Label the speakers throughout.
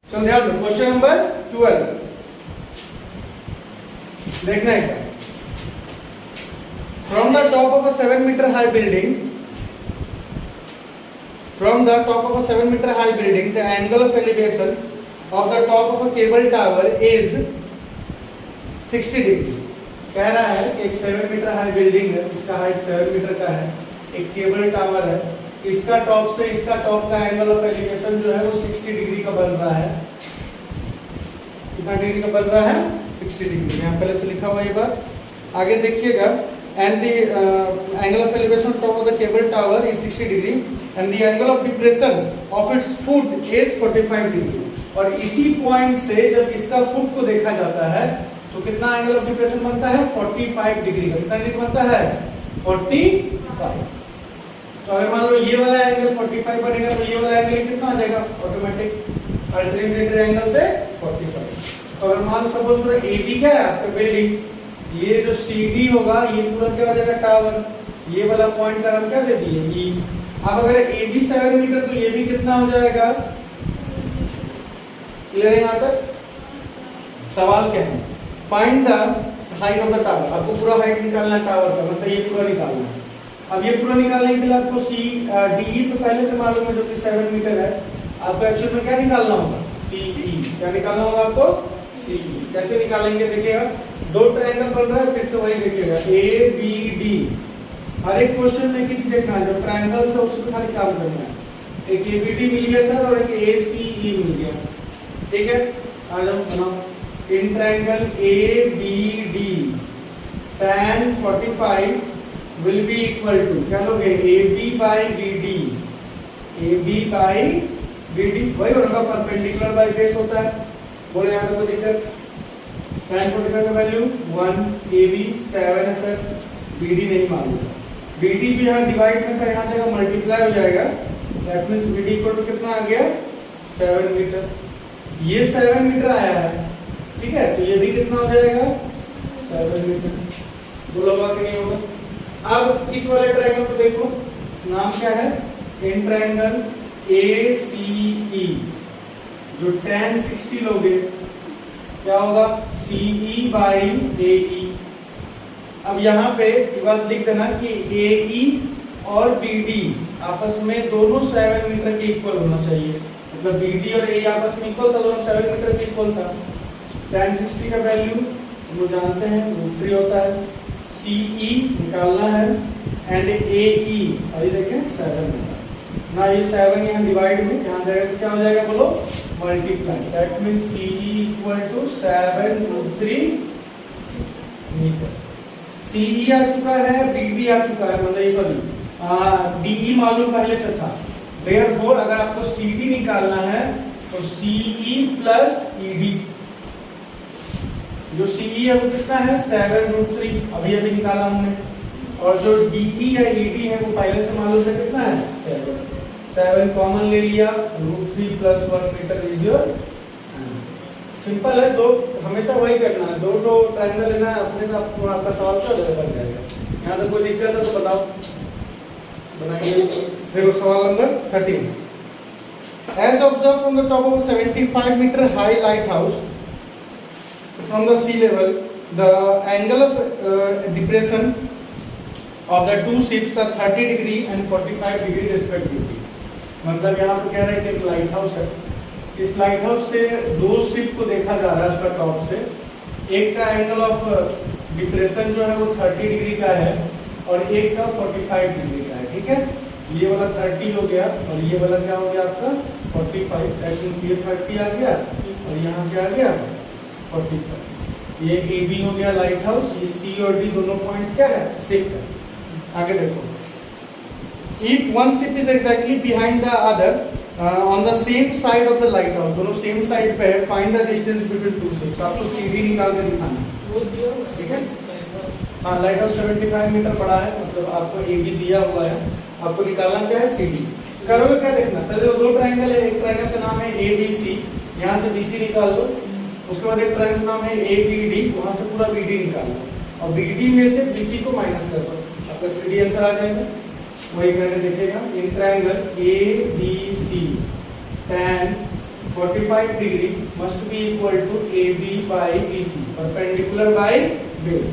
Speaker 1: चलो ध्यान दो, क्वेश्चन नंबर 12 देखना है। From the top of a 7 metre high building, from the top of a 7 meter high building, the angle of elevation of the top of a cable tower is 60 degree। कह रहा है कि एक 7 metre high building है, इसका height 7 metre का है, एक केबल टावर है, इसका टॉप से इसका टॉप का एंगल ऑफ एलिवेशन जो है वो 60 डिग्री का बन रहा है। कितना डिग्री का बन रहा है? 60 डिग्री। यहाँ पहले से लिखा हुआ ये बात, आगे देखिएगा। And the angle of elevation top of the cable tower is 60 degree and the angle of depression of its foot is 45 degree। और इसी पॉइंट से जब इसका फुट को देखा जाता है तो कितना एंगल ऑफ डिप्रेशन बनता है? 45 डिग्री का। कितना डिग्री बनता है? 45। तो अगर मान लो ये वाला एंगल 45 बनेगा तो ये वाला एंगल कितना आ जाएगा? ऑटोमेटिक अल्टरनेट एंगल से 45। तो अगर मान लो सपोज पूरा AB क्या है आपका बिल्डिंग, ये जो CD होगा ये पूरा क्या हो जाएगा? टावर। ये वाला पॉइंट का नाम क्या दे दिए? E। अब अगर AB 7 मीटर तो ये भी कितना हो जाएगा? क्लियर है यहाँ तक? सवाल क्या है? Find the height of the tower. आपको पूरा हाइट निकालना है टावर का, मतलब ये पूरा निकालना है। अब ये पूरा निकालने के लिए आपको DE तो पहले से मालूम है जो कि 7 मीटर है। आपको एक्चुअल में क्या निकालना होगा? CE। क्या निकालना होगा आपको? CE। कैसे निकालेंगे देखिएगा, दो ट्रायंगल बन रहा है, फिर से वही देखिएगा ABD। हर एक क्वेश्चन में किस देखना है, जो ट्रायंगल से उसको खाली काम करना है। एक ABD मिल गया सर और एक ACE मिल गया, ठीक है। आ जाओ बनाओ। In triangle ABD tan 45 will be equal to क्या लोगे? AB by BD। AB by BD वही होगा, परपेंडिकुलर बाय बेस होता है। बोले यहाँ तक कोई दिक्कत? tan 45 का वैल्यू 1, AB 7 है सर, BD नहीं मालूम। BD जो यहाँ डिवाइड में था यहाँ जगह मल्टीप्लाई हो जाएगा, that means BD equal to कितना आ गया? 7 मीटर। ये 7 मीटर आया है, ठीक है, तो ये भी कितना हो जाएगा? 7 मीटर। बोलो होगा कि नहीं होगा? अब इस वाले ट्रायंगल को देखो, नाम क्या है? In triangle ACE। जो tan 60 लोगे क्या होगा? CE by AE। अब यहाँ पे ये बात लिख देना कि AE और BD आपस में दोनों 7 मीटर के इक्वल होना चाहिए। मतलब BD और AE आपस में इक्वल था, दोनों 7 मीटर के इक्वल था। tan 60 का वैल्यू वो जानते हैं, √3 होता है। CE निकालना है एंड AE और ये देखें 7 मीटर ना, ये 7 यहाँ डिवाइड में यहाँ जाएगा तो क्या हो जाएगा? बोलो multiply. That means CE equal to 7√3 metre. CE आ चुका है, BD आ चुका है, मतलब ये सॉरी DE मालूम पहले से था। देयरफॉर अगर आपको CD निकालना है तो CE प्लस ED। जो CE है वो कितना है? 7√3, अभी अभी निकाला हमने। और जो DE या ED है वो पहले से मालूम है कितना है? 7 कॉमन ले लिया, √3 + 1 metre is your answer. Simple है, दो हमेशा वही करना है, दो ट्रायंगल लेना है, अपने का आपका सवाल का जवाब बन जाएगा। यहाँ तक कोई दिक्कत है तो बताओ, बनाइए। देखो सवाल number 13। As observed from the top of a 75 meter high lighthouse from the sea level, the angle of depression of the two ships are 30 degree and 45 degree respectively। मतलब यहाँ पे कह रहे हैं कि एक लाइट हाउस है, इस लाइट हाउस से दो शिप को देखा जा रहा है उसका टॉप से। एक का एंगल ऑफ डिप्रेशन जो है वो 30 डिग्री का है और एक का 45 डिग्री का है, ठीक है। ये वाला 30 हो गया और ये वाला क्या हो गया आपका? 45। दैट मींस ये 30 आ गया और यहाँ क्या आ गया? 45। ये AB हो गया लाइट हाउस, ये C और D दोनों पॉइंट्स क्या है? शिप है। आगे देखो, if one ship is exactly behind the other on the same side of the lighthouse, दोनों सेम साइड पे है, find the distance between two ships। आपको CD निकाल के दिखाना है, ठीक है। हाँ, लाइट हाउस 75 मीटर बड़ा है, मतलब आपको AB दिया हुआ है, आपको निकालना क्या है? CD। करोगे क्या देखना, पहले दो ट्रायंगल है, एक ट्रायंगल का नाम है ABC, यहाँ से BC निकाल लो। उसके बाद एक ट्रायंगल नाम है ABD, वहाँ से पूरा BD निकाल लो और BD में से BC को माइनस कर दो, आपका CD आंसर आ जाएगा। वही करके देखिएगा, in triangle ABC tan 45 degree must be equal to A B by B C, perpendicular by base.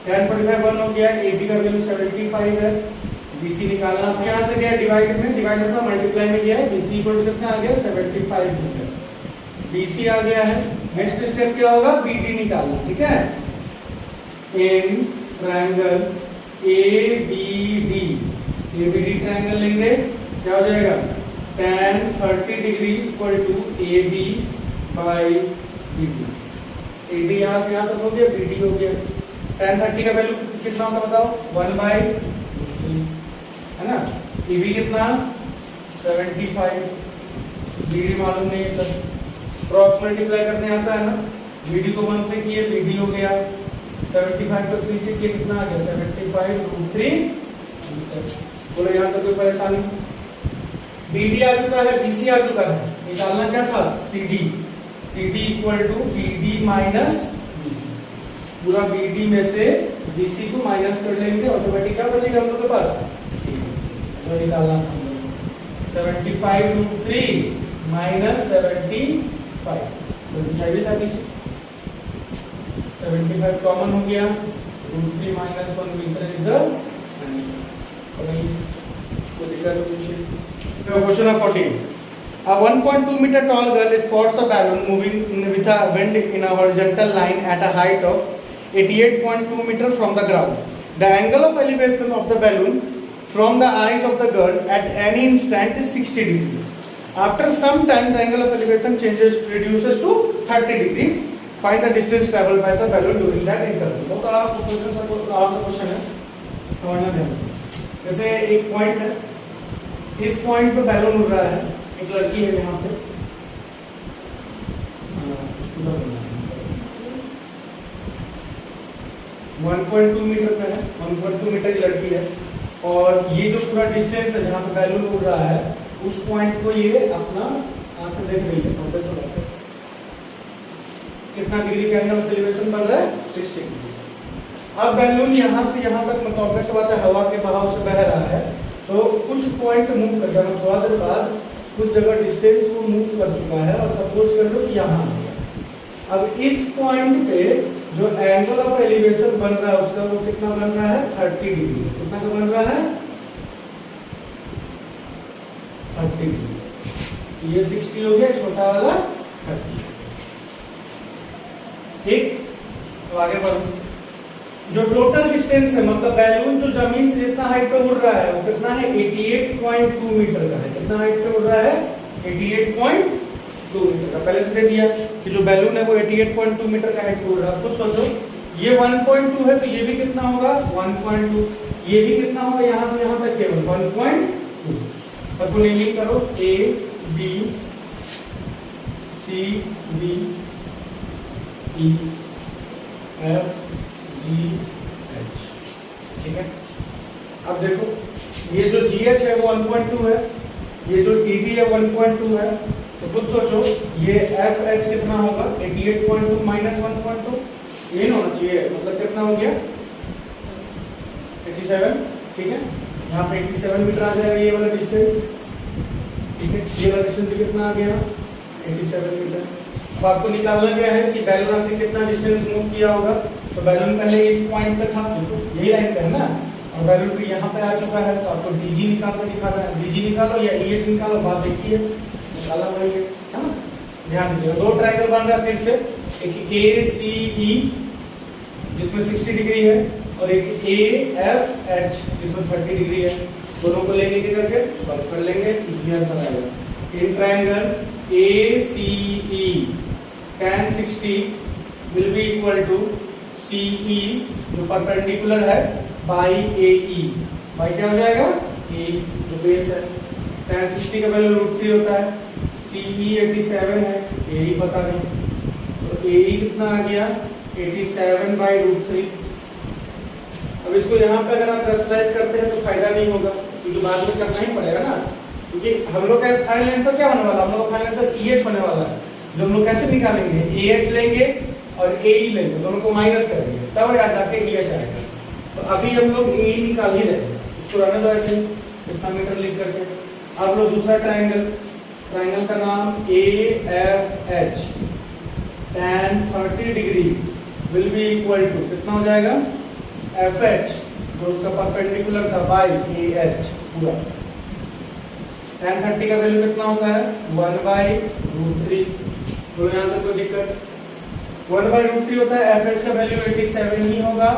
Speaker 1: tan 45 1 हो गया, ए बी का वैल्यू 75 है, बी सी निकालना है। यहाँ से गया डिवाइड में, डिवाइड था मल्टीप्लाई में गया है, बी सी इक्वल टू कितना आ गया 75 मीटर, बी सी आ गया है। नेक्स्ट स्टेप क्या होगा, बी डी निकालना, ठीक है। In triangle A B D triangle लेंगे, क्या हो जाएगा tan 30 degree equal to A B by B D. A D यहाँ से यहाँ तक हो गया, बी डी हो गया। tan 30 का वैल्यू कितना होता बताओ, 1/3 है ना। ए बी कितना 75, बी डी मालूम नहीं है सर, क्रॉस मल्टीप्लाई करने आता है ना, बी डी को 1 से किए, बी डी हो गया 75 को 3 से किए, कितना आ गया 75√3। बोलो यहाँ तो कोई परेशानी, बी डी आ चुका है, बी सी आ चुका है, निकालना क्या था C D, C D equal to B D minus B C. पूरा बी डी में से बी सी को माइनस कर लेंगे, ऑटोमेटिक क्या बचेगा हम लोग के पास सी, जो निकालना था 75√3 माइनस 75, 75 था बी सी, 75 कॉमन हो गया, √3 minus 1 metre is the answer. Question of 14. A 1.2 meter tall girl spots a balloon moving with a wind in a horizontal line at a height of 88.2 meter from the ground. The angle of elevation of the balloon from the eyes of the girl at any instant is 60 degree. After some time, the angle of elevation reduces to 30 degree. Find the distance traveled by the balloon during that interval. बहुत आराम question है, समझना ध्यान से। जैसे एक point है, इस पॉइंट पे बैलून उड़ रहा है, एक लड़की है यहाँ पे, 1.2 मीटर पे है, 1.2 मीटर की लड़की है, और ये जो पूरा डिस्टेंस है जहाँ पे बैलून उड़ रहा है, उस पॉइंट को ये अपना आंख से देख रही है, प्रोफेसर है, कितना डिग्री का एंगल ऑफ एलिवेशन बन रहा है 60 डिग्री। अब बैलून यहाँ से यहाँ तक, मतलब ऑब्वियस बात है हवा के बहाव से बह रहा है, तो कुछ पॉइंट मूव कर जाना, थोड़ा देर बाद कुछ जगह डिस्टेंस वो मूव कर चुका है, और सपोज कर लो कि यहाँ आ गया। अब इस पॉइंट पे जो एंगल ऑफ एलिवेशन बन रहा है उसका वो कितना बन रहा है 30 डिग्री। कितना का बन रहा है 30 डिग्री। ये 60 हो गया, छोटा वाला 30। ठीक, तो आगे बढ़ो। जो टोटल डिस्टेंस है, मतलब बैलून जो जमीन से जितना हाइट पे उड़ रहा है वो कितना है 88.2 मीटर का है। कितना हाइट पे उड़ रहा है 88.2 मीटर का। पहले से दे दिया कि जो बैलून है वो 88.2 मीटर का हाइट पे उड़ रहा है। खुद सोचो, ये 1.2 है तो ये भी कितना होगा 1.2, ये भी कितना होगा यहाँ से यहाँ तक केवल 1.2। सबको नेमिंग करो, A B C D E F G H. ठीक है, अब देखो ये जो जी एच है वो 1.2 है, ये जो ई डी है 1.2 है, तो खुद सोचो ये एफ एच कितना होगा 88.2 माइनस 1.2, ये होना चाहिए, मतलब कितना हो गया 87। ठीक है, यहाँ पे 87 मीटर आ जाएगा ये वाला डिस्टेंस। ठीक है, ये वाला डिस्टेंस भी कितना आ गया 87 मीटर। अब आपको निकालना क्या है कि बैलून आखिर कितना डिस्टेंस मूव किया होगा। तो बैलून पहले इस पॉइंट पे था, यही लाइन पे है ना, और बैलून भी यहाँ पे आ चुका है, तो आपको डीजी निकाल कर दिखाना है। डीजी निकालो या ईएच निकालो, बात एक ही है, निकाला वही है ना। ध्यान दीजिए, दो ट्रायंगल बन रहा है फिर से, एक ए सी ई जिसमें 60 डिग्री है, और एक ए एफ एच जिसमें 30 डिग्री है। दोनों को लेंगे क्या करके सॉल्व कर लेंगे, इसलिए आंसर आएगा। In triangle A C E tan 60 will be equal to CE जो परपेंडिकुलर है बाई AE। बाई क्या हो जाएगा E जो बेस है। tan 60 का वैल्यू √3 होता है, CE 87 है, AE पता नहीं, तो AE कितना आ गया 87/√3। अब इसको यहाँ पे अगर आप रेशनलाइज करते हैं तो फायदा नहीं होगा, क्योंकि बाद में करना ही पड़ेगा ना, क्योंकि हम लोग का फाइनल आंसर क्या होने वाला है, हम लोग का फाइनल आंसर EH होने वाला है। जो हम लोग कैसे निकालेंगे, AH लेंगे और AE लेंगे, दोनों को माइनस करेंगे, तब जाके EH आएगा। तो अभी हम लोग AE निकाल ही रहे हैं, इसको रहने दो ऐसे, कितना मीटर लिख करके। अब लो दूसरा ट्रायंगल ट्राइंगल का नाम AFH tan 30 degree will be equal to कितना हो जाएगा FH जो उसका परपेंडिकुलर था बाई AH पूरा। tan 30 का वैल्यू कितना होता है 1/√3। तो यहाँ से कोई दिक्कत 1/√3 होता है। FH का वैल्यू 87 ही होगा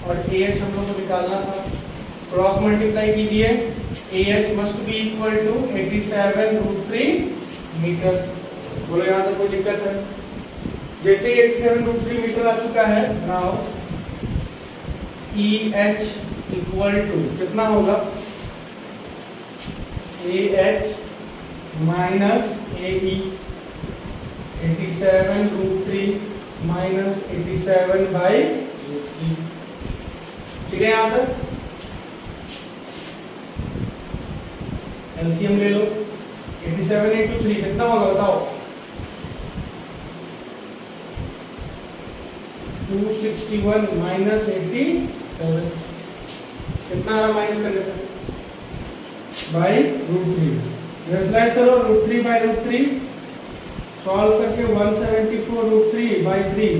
Speaker 1: और AH हम लोग को निकालना था। क्रॉस मल्टीप्लाई कीजिए AH must be equal to 87√3 metre. बोलो यहाँ तक कोई दिक्कत है? जैसे ही 87√3 मीटर आ चुका है नाउ EH इक्वल टू कितना होगा AH माइनस AE 87√3 माइनस 87/√3। ठीक है यहाँ तक? एलसीएम ले लो 87 × 3 कितना होगा बताओ 261 माइनस 87 कितना आ रहा माइनस करने पर /√3 रेशनलाइज करो √3/√3 सॉल्व करके 174√3/3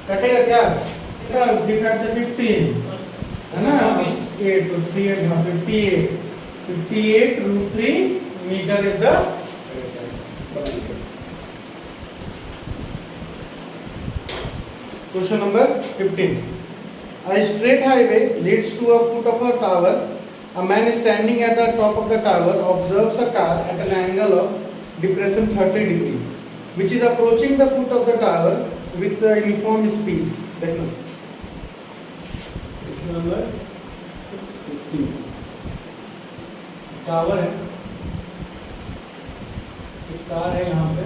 Speaker 1: कटेगा क्या 3 5 15 है ना 8 तो 3 8 हाँ 58√3 metre is the question number 15। A straight highway leads to a foot of a tower. A man is standing at the top of the tower observes a car at an angle of depression 30 degree which is approaching the foot of the tower with the uniform speed. देखना question number 15 tower है एक car है यहाँ पे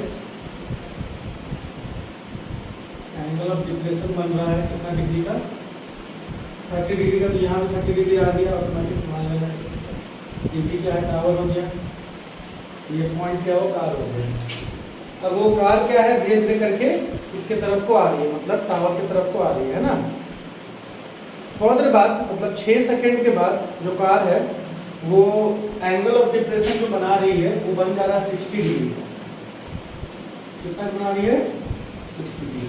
Speaker 1: angle of depression बन रहा है कितना डिग्री का 30 डिग्री का। तो यहाँ पे 30 डिग्री आ गया ऑटोमेटिक मान लेना डिग्री क्या है टावर हो गया ये पॉइंट क्या हो कार हो गया। अब वो कार क्या है धीरे धीरे करके इसके तरफ को आ रही है मतलब टावर की तरफ को आ रही है ना। थोड़ी देर बाद मतलब 6 सेकंड के बाद जो कार है वो एंगल ऑफ डिप्रेशन जो बना रही है वो बन जा रहा है 60 डिग्री का। कितना बना रही है 60 डिग्री।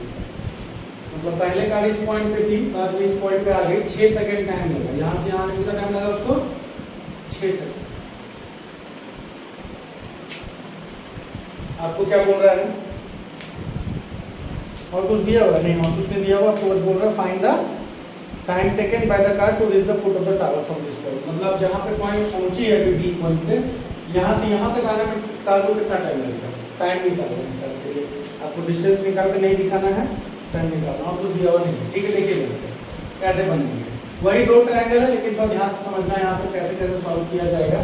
Speaker 1: मतलब पहले कार इस पॉइंट पे थी बाद में इस पॉइंट पे आ गई 6 सेकंड टाइम लगा। यहाँ से यहाँ आने कितना टाइम लगा उसको 6 सेकंड। आपको क्या बोल रहा है और कुछ दिया होगा नहीं और कुछ नहीं दिया होगा आपको बस बोल रहा है find the time taken by the car to reach the foot of the tower from this point. मतलब जहाँ पे पॉइंट पहुंची है अभी डी पॉइंट पे यहाँ से यहाँ तक आने में कार को कितना टाइम लगेगा टाइम निकालना के लिए आपको डिस्टेंस निकाल के नहीं दिखाना है टाइम निकालना और कुछ दिया हुआ नहीं। ठीक है देखिए कैसे बनेंगे वही दो ट्रायंगल है लेकिन तो ध्यान से समझना है यहाँ पे कैसे कैसे सॉल्व किया जाएगा।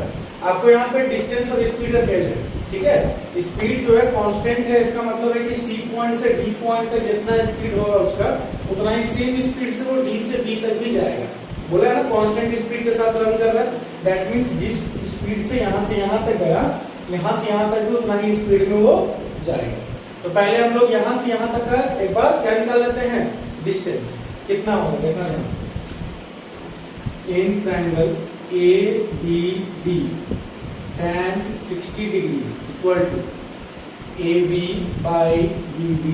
Speaker 1: आपको यहाँ पे डिस्टेंस और स्पीड का खेल है ठीक है। स्पीड जो है कांस्टेंट है इसका मतलब है कि सी पॉइंट से डी पॉइंट तक जितना स्पीड होगा उसका उतना ही सेम स्पीड से वो डी से बी तक भी जाएगा। बोला है ना कांस्टेंट स्पीड के साथ रन कर रहा है दैट मींस जिस स्पीड से यहाँ तक गया यहाँ से यहाँ तक भी उतना ही स्पीड में वो जाएगा। तो पहले हम लोग यहाँ से यहाँ तक का एक बार क्या निकाल लेते हैं डिस्टेंस कितना होगा देखना ध्यान से। In triangle ABD tan 60 degree equal to AB by BD।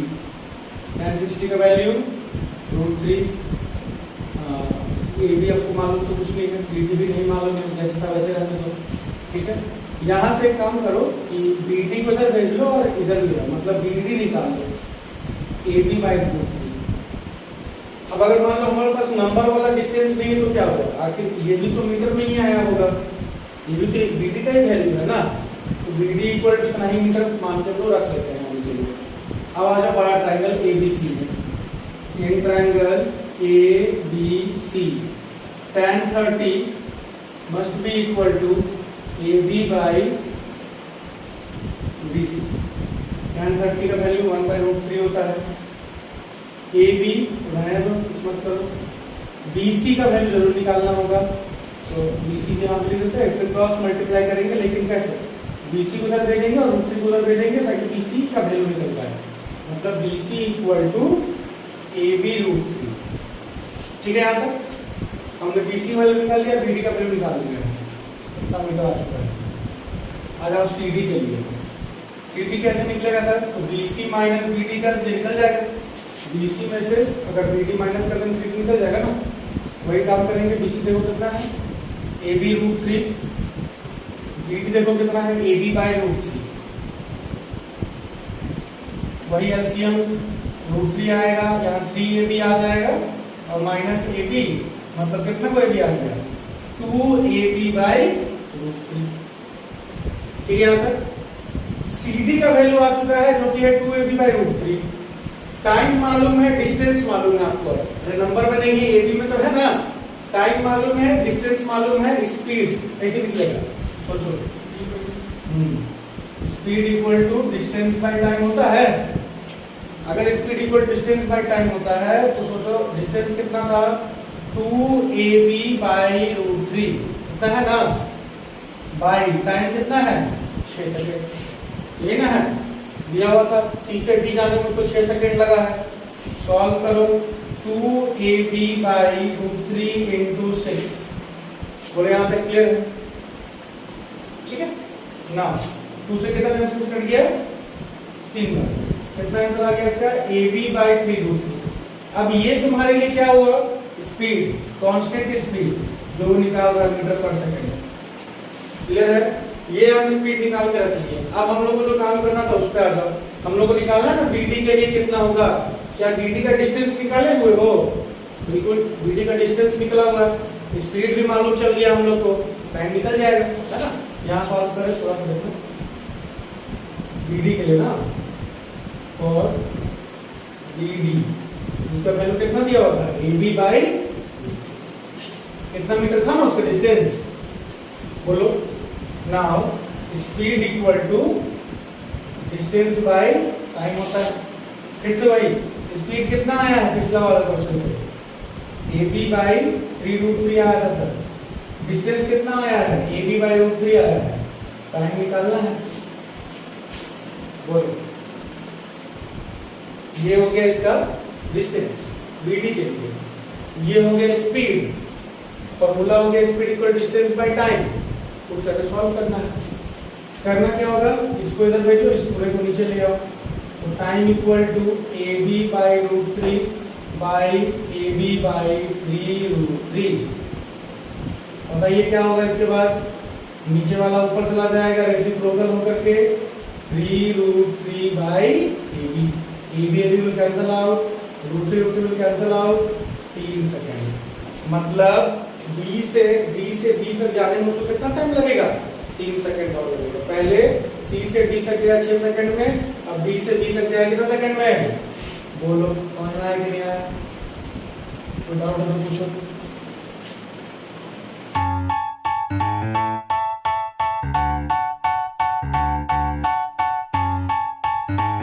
Speaker 1: tan 60 का वैल्यू √3 AB आपको मालूम तो कुछ नहीं है BD भी नहीं मालूम है जैसे था वैसे रहने दो ठीक है। यहाँ से काम करो कि BD को इधर भेज लो और इधर ले लो मतलब BD निकाल लो AB by √3। अब अगर मान लो हमारे पास नंबर वाला डिस्टेंस नहीं है तो क्या होगा आखिर ये भी तो मीटर में ही आया होगा ये भी तो BD का ही वैल्यू है ना तो BD इक्वल टू इतना ही मीटर मान के तो रख लेते हैं हम के लिए। अब आ जाओ बड़ा ट्रायंगल ABC में in triangle ABC tan 30 must be equal to AB by BC। tan 30 का वैल्यू 1/√3 होता है। AB रहने दो कुछ मत करो BC का वैल्यू जरूर निकालना होगा तो BC के नाम लिख देते हैं फिर क्रॉस मल्टीप्लाई करेंगे लेकिन कैसे BC को उधर भेजेंगे और √3 को उधर भेजेंगे ताकि BC का वैल्यू निकल जाए मतलब BC इक्वल टू AB √3। ठीक है यहाँ तक हमने BC वैल्यू निकाल लिया BD का वैल्यू निकाल लिया कितना मीटर आ चुका है। आ जाओ CD के लिए CD कैसे निकलेगा सर? तो BC माइनस BD कर दीजिए, निकल जाएगा। BC में से अगर BD माइनस कर देंगे CD निकल जाएगा ना। वही काम करेंगे। BC देखो कितना है, AB √3, BD देखो कितना है, AB बाई √3, वही एलसीएम √3 आएगा, यहाँ 3AB आ जाएगा और माइनस AB मतलब कितना को AB आ गया, 2AB बाई √3। ठीक है यहाँ तक। CD का वैल्यू आ चुका है जो कि है 2AB बाई √3। टाइम मालूम है, डिस्टेंस मालूम है आपको, अरे नंबर बनेगी AB में तो है ना। टाइम मालूम है, डिस्टेंस मालूम है, स्पीड कैसे निकलेगा सोचो। Speed equal to distance by time होता है। अगर speed equal distance by time होता है तो सोचो डिस्टेंस कितना था, 2AB बाई √3 कितना है ना, बाई टाइम कितना है 6 सेकंड, ये ना है दिया हुआ था। C से D जाने में उसको 6 सेकंड लगा है। सॉल्व करो, 2AB बाई √3 इंटू 6, बोले यहाँ तक क्लियर है? ठीक है ना। 2 से कितना टाइम स्विच कट गया, 3 बार। कितना आंसर आ गया इसका, AB बाई 3√3। अब ये तुम्हारे लिए क्या हुआ, स्पीड, कांस्टेंट स्पीड जो वो निकाल रहा है मीटर पर सेकंड। क्लियर है? ये हम स्पीड निकाल के रख लिए। अब हम लोग को जो काम करना था उस पे आ जाओ। हम लोग को निकालना ना BD के लिए कितना होगा। क्या BD का डिस्टेंस निकाले हुए हो? बिल्कुल BD का डिस्टेंस निकला हुआ है, स्पीड भी मालूम चल गया हम लोग को, टाइम निकल जाएगा, है ना। यहाँ सॉल्व करें थोड़ा सा देखो, BD के लिए ना, फॉर BD जिसका वैल्यू कितना दिया होता है, AB बाई कितना मीटर था ना उसका डिस्टेंस, बोलो। Now speed equal to distance by time होता है। फिर से वही स्पीड कितना आया है पिछला वाला क्वेश्चन से, AB बाई 3√3 आया था सर। डिस्टेंस कितना आया है, AB बाई √3 आया है। टाइम निकालना है, बोलो। ये हो गया इसका डिस्टेंस BD के लिए, ये हो गया स्पीड, फॉर्मूला हो गया speed equal distance by time. Put करके सॉल्व करना है। करना क्या होगा, इसको इधर भेजो, इस पूरे को नीचे ले आओ। तो time equal to AB by √3 by AB by 3√3। बताइए क्या होगा इसके बाद, नीचे वाला ऊपर चला जाएगा रेसिप्रोकल होकर के 3√3 by AB। AB will cancel out, √3 will cancel out, 3 second. मतलब D से B तक जाने में उसको कितना टाइम लगेगा, 3 सेकंड और लगेगा। पहले C से D तक गया 6 सेकंड में, अब D से B तक जाएगा कितना सेकंड में, बोलो। समझ में आया कि नहीं आया? कोई डाउट हो तो पूछो।